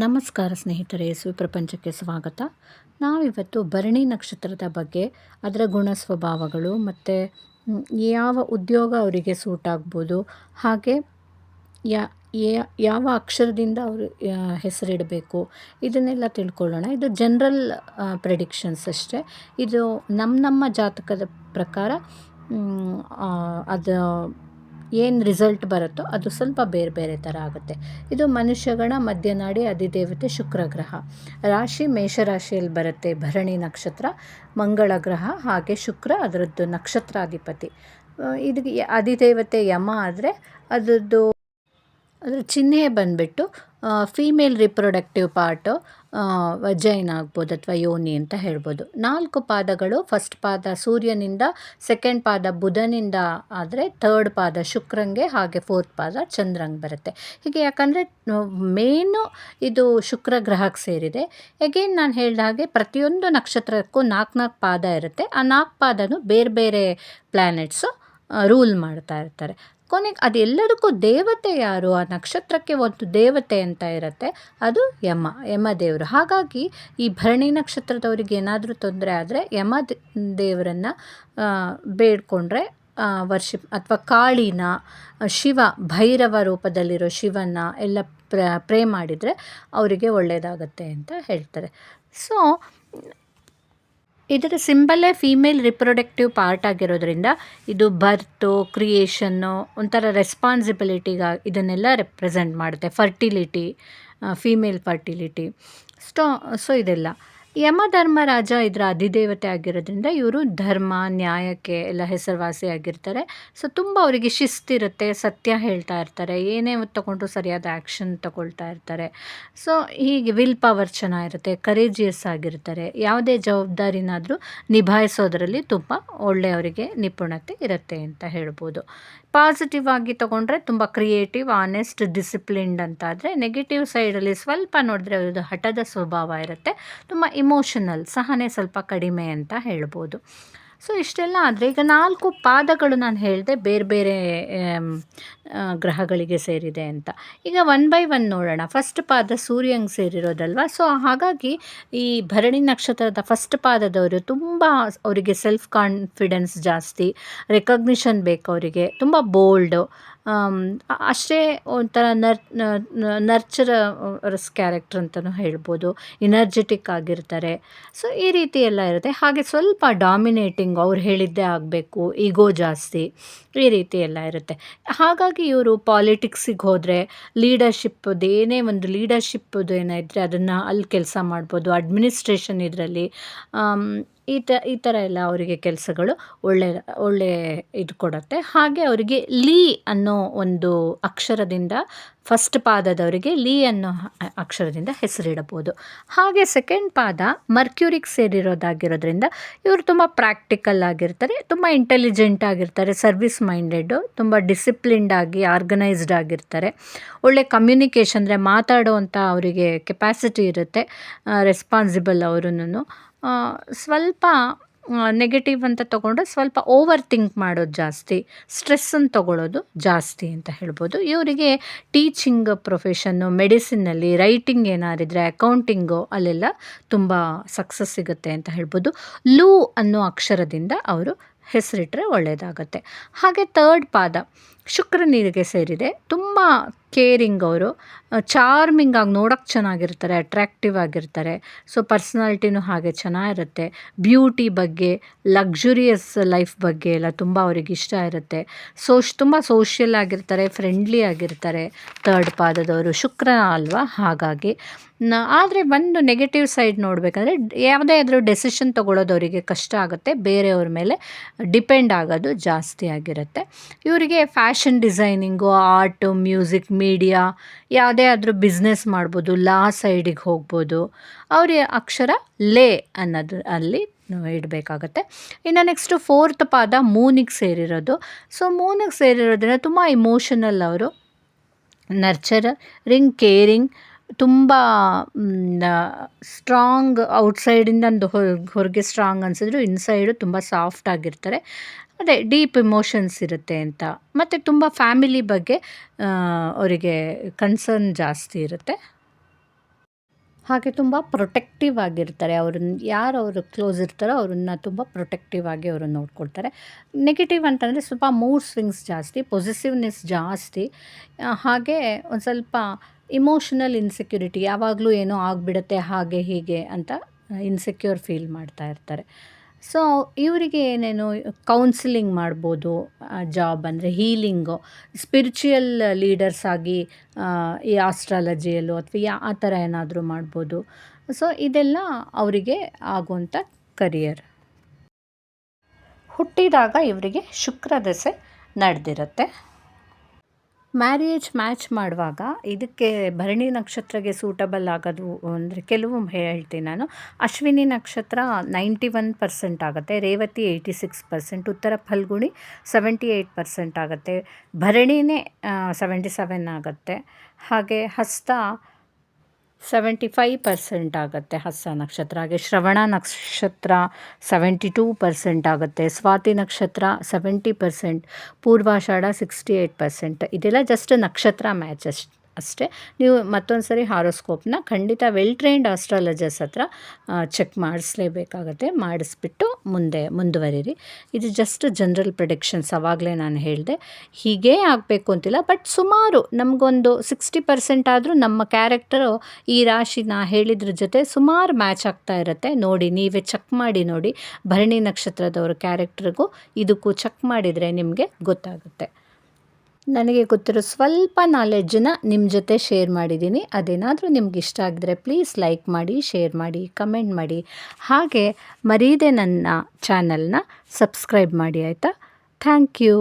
ನಮಸ್ಕಾರ ಸ್ನೇಹಿತರೆ, ಪ್ರಪಂಚಕ್ಕೆ ಸ್ವಾಗತ. ನಾವಿವತ್ತು ಭರಣಿ ನಕ್ಷತ್ರದ ಬಗ್ಗೆ, ಅದರ ಗುಣ ಸ್ವಭಾವಗಳು ಮತ್ತು ಯಾವ ಉದ್ಯೋಗ ಅವರಿಗೆ ಸೂಟ್ ಆಗ್ಬೋದು, ಹಾಗೆ ಯಾವ ಅಕ್ಷರದಿಂದ ಅವರು ಹೆಸರಿಡಬೇಕು, ಇದನ್ನೆಲ್ಲ ತಿಳ್ಕೊಳ್ಳೋಣ. ಇದು ಜನರಲ್ ಪ್ರೆಡಿಕ್ಷನ್ಸ್ ಅಷ್ಟೇ. ಇದು ನಮ್ಮ ಜಾತಕದ ಪ್ರಕಾರ ಅದು ಏನು ರಿಸಲ್ಟ್ ಬರುತ್ತೋ ಅದು ಸ್ವಲ್ಪ ಬೇರೆ ಬೇರೆ ಥರ ಆಗುತ್ತೆ. ಇದು ಮನುಷ್ಯಗಣ, ಮಧ್ಯನಾಡಿ, ಅಧಿದೇವತೆ ಶುಕ್ರ ಗ್ರಹ. ರಾಶಿ ಮೇಷರಾಶಿಯಲ್ಲಿ ಬರುತ್ತೆ ಭರಣಿ ನಕ್ಷತ್ರ. ಮಂಗಳ ಗ್ರಹ ಹಾಗೆ ಶುಕ್ರ ಅದರದ್ದು ನಕ್ಷತ್ರಾಧಿಪತಿ. ಇದಕ್ಕೆ ಅಧಿದೇವತೆ ಯಮ ಆದರೆ ಅದರ ಚಿಹ್ನೆ ಬಂದುಬಿಟ್ಟು ಫೀಮೇಲ್ ರಿಪ್ರೊಡಕ್ಟಿವ್ ಪಾರ್ಟು ವಜೈನ್ ಆಗ್ಬೋದು ಅಥವಾ ಯೋನಿ ಅಂತ ಹೇಳ್ಬೋದು. 4 ಪಾದಗಳು. ಫಸ್ಟ್ ಪಾದ ಸೂರ್ಯನಿಂದ, ಸೆಕೆಂಡ್ ಪಾದ ಬುಧನಿಂದ ಆದರೆ ಥರ್ಡ್ ಪಾದ ಶುಕ್ರಂಗೆ, ಹಾಗೆ ಫೋರ್ತ್ ಪಾದ ಚಂದ್ರಂಗೆ ಬರುತ್ತೆ. ಹೀಗೆ ಯಾಕಂದರೆ ಮೇನು ಇದು ಶುಕ್ರ ಗ್ರಹಕ್ಕೆ ಸೇರಿದೆ. ಎಗೇನ್ ನಾನು ಹೇಳಿದ ಹಾಗೆ ಪ್ರತಿಯೊಂದು ನಕ್ಷತ್ರಕ್ಕೂ 4 ಪಾದ ಇರುತ್ತೆ. ಆ 4 ಪಾದನೂ ಬೇರೆ ಬೇರೆ ಪ್ಲ್ಯಾನೆಟ್ಸು ರೂಲ್ ಮಾಡ್ತಾ ಇರ್ತಾರೆ. ಕೊನೆಗೆ ಅದೆಲ್ಲದಕ್ಕೂ ದೇವತೆ ಯಾರು? ಆ ನಕ್ಷತ್ರಕ್ಕೆ ಒಂದು ದೇವತೆ ಅಂತ ಇರುತ್ತೆ, ಅದು ಯಮದೇವರು. ಹಾಗಾಗಿ ಈ ಭರಣಿ ನಕ್ಷತ್ರದವ್ರಿಗೆ ಏನಾದರೂ ತೊಂದರೆ ಆದರೆ ದೇವರನ್ನು ಬೇಡ್ಕೊಂಡ್ರೆ ವರ್ಷಿಪ್ ಅಥವಾ ಕಾಳಿನ, ಶಿವ ಭೈರವ ರೂಪದಲ್ಲಿರೋ ಶಿವನ ಎಲ್ಲ ಪ್ರೇ ಮಾಡಿದರೆ ಅವರಿಗೆ ಒಳ್ಳೆಯದಾಗತ್ತೆ ಅಂತ ಹೇಳ್ತಾರೆ. ಸೊ ಇದರ ಸಿಂಬಲೇ ಫೀಮೇಲ್ ರಿಪ್ರೊಡಕ್ಟಿವ್ ಪಾರ್ಟ್ ಆಗಿರೋದ್ರಿಂದ ಇದು ಬರ್ತು, ಕ್ರಿಯೇಷನ್ನು, ಒಂಥರ ರೆಸ್ಪಾನ್ಸಿಬಿಲಿಟಿಗ ಇದನ್ನೆಲ್ಲ ರೆಪ್ರೆಸೆಂಟ್ ಮಾಡುತ್ತೆ. Fertility, female fertility. ಸೊ ಇದೆಲ್ಲ ಯಮಧರ್ಮರಾಜ ಇದರ ಅಧಿದೇವತೆ ಆಗಿರೋದ್ರಿಂದ ಇವರು ಧರ್ಮ, ನ್ಯಾಯಕ್ಕೆ ಎಲ್ಲ ಹೆಸರುವಾಸಿಯಾಗಿರ್ತಾರೆ. ಸೊ ತುಂಬ ಅವರಿಗೆ ಶಿಸ್ತಿರುತ್ತೆ, ಸತ್ಯ ಹೇಳ್ತಾ ಇರ್ತಾರೆ, ಏನೇ ತಗೊಂಡ್ರು ಸರಿಯಾದ ಆ್ಯಕ್ಷನ್ ತಗೊಳ್ತಾ ಇರ್ತಾರೆ. ಸೊ ಹೀಗೆ ವಿಲ್ ಪವರ್ ಚೆನ್ನಾಗಿರುತ್ತೆ, ಕರೇಜಿಯಸ್ ಆಗಿರ್ತಾರೆ. ಯಾವುದೇ ಜವಾಬ್ದಾರಿನಾದರೂ ನಿಭಾಯಿಸೋದ್ರಲ್ಲಿ ತುಂಬ ಒಳ್ಳೆಯವರಿಗೆ ನಿಪುಣತೆ ಇರುತ್ತೆ ಅಂತ ಹೇಳ್ಬೋದು. ಪಾಸಿಟಿವ್ ಆಗಿ ತೊಗೊಂಡ್ರೆ ತುಂಬ ಕ್ರಿಯೇಟಿವ್, ಆನೆಸ್ಟ್, ಡಿಸಿಪ್ಲಿನ್ಡ್ ಅಂತಾದರೆ, ನೆಗೆಟಿವ್ ಸೈಡಲ್ಲಿ ಸ್ವಲ್ಪ ನೋಡಿದ್ರೆ ಅದು ಹಠದ ಸ್ವಭಾವ ಇರುತ್ತೆ, ತುಂಬ ಇಮೋಷನಲ್, ಸಹನೆ ಸ್ವಲ್ಪ ಕಡಿಮೆ ಅಂತ ಹೇಳ್ಬೋದು. ಸೊ ಇಷ್ಟೆಲ್ಲ ಆದರೆ ಈಗ 4 ಪಾದಗಳು ನಾನು ಹೇಳಿದೆ ಬೇರೆ ಬೇರೆ ಗ್ರಹಗಳಿಗೆ ಸೇರಿದೆ ಅಂತ. ಈಗ 1 ಬೈ 1 ನೋಡೋಣ. ಫಸ್ಟ್ ಪಾದ ಸೂರ್ಯಂಗೆ ಸೇರಿರೋದಲ್ವ. ಸೊ ಹಾಗಾಗಿ ಈ ಭರಣಿ ನಕ್ಷತ್ರದ ಫಸ್ಟ್ ಪಾದದವರು ತುಂಬ ಅವರಿಗೆ ಸೆಲ್ಫ್ ಕಾನ್ಫಿಡೆನ್ಸ್ ಜಾಸ್ತಿ, ರೆಕಗ್ನಿಷನ್ ಬೇಕು ಅವರಿಗೆ, ತುಂಬ ಬೋಲ್ಡು, ಅಷ್ಟೇ ಒಂಥರ ನರ್ಚರಸ್ ಕ್ಯಾರೆಕ್ಟರ್ ಅಂತಲೂ ಹೇಳ್ಬೋದು, ಇನರ್ಜೆಟಿಕ್ ಆಗಿರ್ತಾರೆ. ಸೊ ಈ ರೀತಿ ಎಲ್ಲ ಇರುತ್ತೆ. ಹಾಗೆ ಸ್ವಲ್ಪ ಡಾಮಿನೇಟಿಂಗ್, ಅವ್ರು ಹೇಳಿದ್ದೇ ಆಗಬೇಕು, ಈಗೋ ಜಾಸ್ತಿ, ಈ ರೀತಿ ಎಲ್ಲ ಇರುತ್ತೆ. ಹಾಗಾಗಿ ಇವರು ಪಾಲಿಟಿಕ್ಸಿಗೆ ಹೋದರೆ ಲೀಡರ್ಶಿಪ್ಪದು ಏನೇ ಒಂದು ಲೀಡರ್ಶಿಪ್ಪದು ಏನೋ ಇದ್ದರೆ ಅದನ್ನು ಅಲ್ಲಿ ಕೆಲಸ ಮಾಡ್ಬೋದು. ಅಡ್ಮಿನಿಸ್ಟ್ರೇಷನ್ ಇದರಲ್ಲಿ ಈ ಥರ ಎಲ್ಲ ಅವರಿಗೆ ಕೆಲಸಗಳು ಒಳ್ಳೆ ಇದು ಕೊಡುತ್ತೆ. ಹಾಗೆ ಅವರಿಗೆ ಲೀ ಅನ್ನೋ ಒಂದು ಅಕ್ಷರದಿಂದ, ಫಸ್ಟ್ ಪಾದದವರಿಗೆ ಲೀ ಅನ್ನೋ ಅಕ್ಷರದಿಂದ ಹೆಸರಿಡಬಹುದು. ಹಾಗೆ ಸೆಕೆಂಡ್ ಪಾದ ಮರ್ಕ್ಯೂರಿಗೆ ಸೇರಿರೋದಾಗಿರೋದ್ರಿಂದ ಇವರು ತುಂಬ ಪ್ರಾಕ್ಟಿಕಲ್ ಆಗಿರ್ತಾರೆ, ತುಂಬ ಇಂಟೆಲಿಜೆಂಟ್ ಆಗಿರ್ತಾರೆ, ಸರ್ವಿಸ್ ಮೈಂಡೆಡ್ಡು, ತುಂಬ ಡಿಸಿಪ್ಲಿನ್ಡ್ ಆಗಿ ಆರ್ಗನೈಸ್ಡ್ ಆಗಿರ್ತಾರೆ. ಒಳ್ಳೆ ಕಮ್ಯುನಿಕೇಷನ್ ಅಂದರೆ ಮಾತಾಡೋವಂಥ ಅವರಿಗೆ ಕೆಪಾಸಿಟಿ ಇರುತ್ತೆ, ರೆಸ್ಪಾನ್ಸಿಬಲ್ ಅವರೂ. ಸ್ವಲ್ಪ ನೆಗೆಟಿವ್ ಅಂತ ತೊಗೊಂಡ್ರೆ ಸ್ವಲ್ಪ ಓವರ್ ಥಿಂಕ್ ಮಾಡೋದು ಜಾಸ್ತಿ, ಸ್ಟ್ರೆಸ್ಸನ್ನು ತೊಗೊಳ್ಳೋದು ಜಾಸ್ತಿ ಅಂತ ಹೇಳ್ಬೋದು. ಇವರಿಗೆ ಟೀಚಿಂಗ್ ಪ್ರೊಫೆಷನ್ನು, ಮೆಡಿಸಿನ್ನಲ್ಲಿ, ರೈಟಿಂಗ್ ಏನಾರಿದ್ರೆ, ಅಕೌಂಟಿಂಗು ಅಲ್ಲೆಲ್ಲ ತುಂಬ ಸಕ್ಸಸ್ ಸಿಗುತ್ತೆ ಅಂತ ಹೇಳ್ಬೋದು. ಲೂ ಅನ್ನೋ ಅಕ್ಷರದಿಂದ ಅವರು ಹೆಸರಿಟ್ಟರೆ ಒಳ್ಳೆಯದಾಗತ್ತೆ. ಹಾಗೆ ಥರ್ಡ್ ಪಾದ ಶುಕ್ರನಿಗೆ ಸೇರಿದೆ. ತುಂಬ ಕೇರಿಂಗ್ ಅವರು, ಚಾರ್ಮಿಂಗ್ ಆಗಿ, ನೋಡೋಕ್ಕೆ ಚೆನ್ನಾಗಿರ್ತಾರೆ, ಅಟ್ರ್ಯಾಕ್ಟಿವ್ ಆಗಿರ್ತಾರೆ. ಸೊ ಪರ್ಸ್ನಾಲಿಟಿನೂ ಹಾಗೆ ಚೆನ್ನಾಗಿರುತ್ತೆ. ಬ್ಯೂಟಿ ಬಗ್ಗೆ, ಲಕ್ಸುರಿಯಸ್ ಲೈಫ್ ಬಗ್ಗೆ ಎಲ್ಲ ತುಂಬ ಅವ್ರಿಗೆ ಇಷ್ಟ ಇರುತ್ತೆ. ತುಂಬ ಸೋಷಿಯಲ್ ಆಗಿರ್ತಾರೆ, ಫ್ರೆಂಡ್ಲಿ ಆಗಿರ್ತಾರೆ ಥರ್ಡ್ ಪಾದದವರು, ಶುಕ್ರ ಅಲ್ವಾ. ಹಾಗಾಗಿ ಆದರೆ ಒಂದು ನೆಗೆಟಿವ್ ಸೈಡ್ ನೋಡಬೇಕಂದ್ರೆ ಯಾವುದೇ ಆದರೂ ಡೆಸಿಷನ್ ತೊಗೊಳ್ಳೋದು ಅವರಿಗೆ ಕಷ್ಟ ಆಗುತ್ತೆ, ಬೇರೆಯವ್ರ ಮೇಲೆ ಡಿಪೆಂಡ್ ಆಗೋದು ಜಾಸ್ತಿ ಆಗಿರುತ್ತೆ. ಇವರಿಗೆ fashion designing, art, music, media, ಯಾವುದೇ ಆದರೂ ಬಿಸ್ನೆಸ್ ಮಾಡ್ಬೋದು, ಲಾ ಸೈಡಿಗೆ ಹೋಗ್ಬೋದು. ಅವ್ರ ಅಕ್ಷರ ಲೇ ಅನ್ನೋದು ಅಲ್ಲಿ ಇಡಬೇಕಾಗತ್ತೆ. ಇನ್ನು ನೆಕ್ಸ್ಟು ಫೋರ್ತ್ ಪಾದ ಮೂನಿಗೆ ಸೇರಿರೋದು. ಸೊ ಮೂನಿಗೆ ಸೇರಿರೋದ್ರಿಂದ ತುಂಬ ಇಮೋಷನಲ್ ಅವರು, ನರ್ಚರಿಂಗ್, ಕೇರಿಂಗ್, ತುಂಬ ಸ್ಟ್ರಾಂಗ್. ಔಟ್ಸೈಡಿಂದ ಹೊರಗೆ ಸ್ಟ್ರಾಂಗ್ ಅನಿಸಿದ್ರು ಇನ್ಸೈಡು ತುಂಬ ಸಾಫ್ಟ್ ಆಗಿರ್ತಾರೆ. ಅದೇ ಡೀಪ್ ಇಮೋಷನ್ಸ್ ಇರುತ್ತೆ ಅಂತ. ಮತ್ತು ತುಂಬ ಫ್ಯಾಮಿಲಿ ಬಗ್ಗೆ ಅವರಿಗೆ ಕನ್ಸರ್ನ್ ಜಾಸ್ತಿ ಇರುತ್ತೆ. ಹಾಗೆ ತುಂಬ ಪ್ರೊಟೆಕ್ಟಿವ್ ಆಗಿರ್ತಾರೆ. ಯಾರು ಅವರು ಕ್ಲೋಸ್ ಇರ್ತಾರೋ ಅವ್ರನ್ನ ತುಂಬ ಪ್ರೊಟೆಕ್ಟಿವ್ ಆಗಿ ಅವರು ನೋಡ್ಕೊಳ್ತಾರೆ. ನೆಗೆಟಿವ್ ಅಂತಂದರೆ ಸ್ವಲ್ಪ ಮೂಡ್ ಸ್ವಿಂಗ್ಸ್ ಜಾಸ್ತಿ, ಪೊಸೆಸಿವ್ನೆಸ್ ಜಾಸ್ತಿ, ಹಾಗೆ ಒಂದು ಸ್ವಲ್ಪ ಇಮೋಷನಲ್ ಇನ್ಸೆಕ್ಯೂರಿಟಿ, ಯಾವಾಗಲೂ ಏನೋ ಆಗಿಬಿಡುತ್ತೆ ಹಾಗೆ ಹೀಗೆ ಅಂತ ಇನ್ಸೆಕ್ಯೂರ್ ಫೀಲ್ ಮಾಡ್ತಾ ಇರ್ತಾರೆ. ಸೊ ಇವರಿಗೆ ಏನೇನು ಕೌನ್ಸಿಲಿಂಗ್ ಮಾಡ್ಬೋದು, ಜಾಬ್ ಅಂದರೆ ಹೀಲಿಂಗು, ಸ್ಪಿರಿಚುಯಲ್ ಲೀಡರ್ಸ್ ಆಗಿ ಈ ಆಸ್ಟ್ರಾಲಜಿಯಲ್ಲೋ ಅಥವಾ ಆ ಥರ ಏನಾದರೂ ಮಾಡ್ಬೋದು. ಸೊ ಇದೆಲ್ಲ ಅವರಿಗೆ ಆಗುವಂಥ ಕರಿಯರ್. ಹುಟ್ಟಿದಾಗ ಇವರಿಗೆ ಶುಕ್ರ ದಶೆ ನಡೆದಿರುತ್ತೆ. ಮ್ಯಾರೇಜ್ ಮ್ಯಾಚ್ ಮಾಡುವಾಗ ಇದಕ್ಕೆ ಭರಣಿ ನಕ್ಷತ್ರಕ್ಕೆ ಸೂಟಬಲ್ ಆಗೋದು ಅಂದರೆ ಕೆಲವು ಹೇಳ್ತೀನಿ ನಾನು. ಅಶ್ವಿನಿ ನಕ್ಷತ್ರ 91% ಆಗುತ್ತೆ, ರೇವತಿ 86%, ಉತ್ತರ ಫಲ್ಗುಣಿ 78% ಆಗುತ್ತೆ, ಭರಣಿನೇ 77 ಆಗುತ್ತೆ, ಹಾಗೆ ಹಸ್ತ 75% ಆಗುತ್ತೆ ಹಸ್ತ ನಕ್ಷತ್ರ. ಹಾಗೆ ಶ್ರವಣ ನಕ್ಷತ್ರ 72% ಆಗುತ್ತೆ, ಸ್ವಾತಿ ನಕ್ಷತ್ರ 70%, ಪೂರ್ವಾಷಾಢ 68%. ಇದೆಲ್ಲ ಜಸ್ಟ್ ನಕ್ಷತ್ರ ಮ್ಯಾಚ್ ಅಷ್ಟೇ. ನೀವು ಮತ್ತೊಂದು ಸರಿ ಹಾರೋಸ್ಕೋಪ್ನ ಖಂಡಿತ ವೆಲ್ ಟ್ರೈನ್ಡ್ ಆಸ್ಟ್ರಾಲಜರ್ಸ್ ಹತ್ರ ಚೆಕ್ ಮಾಡಿಸ್ಲೇಬೇಕಾಗತ್ತೆ. ಮಾಡಿಸ್ಬಿಟ್ಟು ಮುಂದುವರಿರಿ. ಇದು ಜಸ್ಟ್ ಜನರಲ್ ಪ್ರಿಡಿಕ್ಷನ್ಸ್, ಆವಾಗಲೇ ನಾನು ಹೇಳಿದೆ. ಹೀಗೇ ಆಗಬೇಕು ಅಂತಿಲ್ಲ, ಬಟ್ ಸುಮಾರು ನಮಗೊಂದು 60% ಆದರೂ ನಮ್ಮ ಕ್ಯಾರೆಕ್ಟರು ಈ ರಾಶಿ ನಾ ಹೇಳಿದ್ರ ಜೊತೆ ಸುಮಾರು ಮ್ಯಾಚ್ ಆಗ್ತಾ ಇರುತ್ತೆ. ನೋಡಿ, ನೀವೇ ಚೆಕ್ ಮಾಡಿ ನೋಡಿ. ಭರಣಿ ನಕ್ಷತ್ರದವ್ರ ಕ್ಯಾರೆಕ್ಟರ್ಗೂ ಇದಕ್ಕೂ ಚೆಕ್ ಮಾಡಿದರೆ ನಿಮಗೆ ಗೊತ್ತಾಗುತ್ತೆ. ನನಗೆ ಗೊತ್ತಿರೋ ಸ್ವಲ್ಪ ನಾಲೆಡ್ಜನ್ನ ನಿಮ್ಮ ಜೊತೆ ಶೇರ್ ಮಾಡಿದ್ದೀನಿ. ಅದೇನಾದರೂ ನಿಮ್ಗೆ ಇಷ್ಟ ಆಗಿದ್ರೆ ಪ್ಲೀಸ್ ಲೈಕ್ ಮಾಡಿ, ಶೇರ್ ಮಾಡಿ, ಕಮೆಂಟ್ ಮಾಡಿ. ಹಾಗೆ ಮರೀದೆ ನನ್ನ ಚಾನಲ್ನ ಸಬ್ಸ್ಕ್ರೈಬ್ ಮಾಡಿ, ಆಯಿತಾ? Thank you.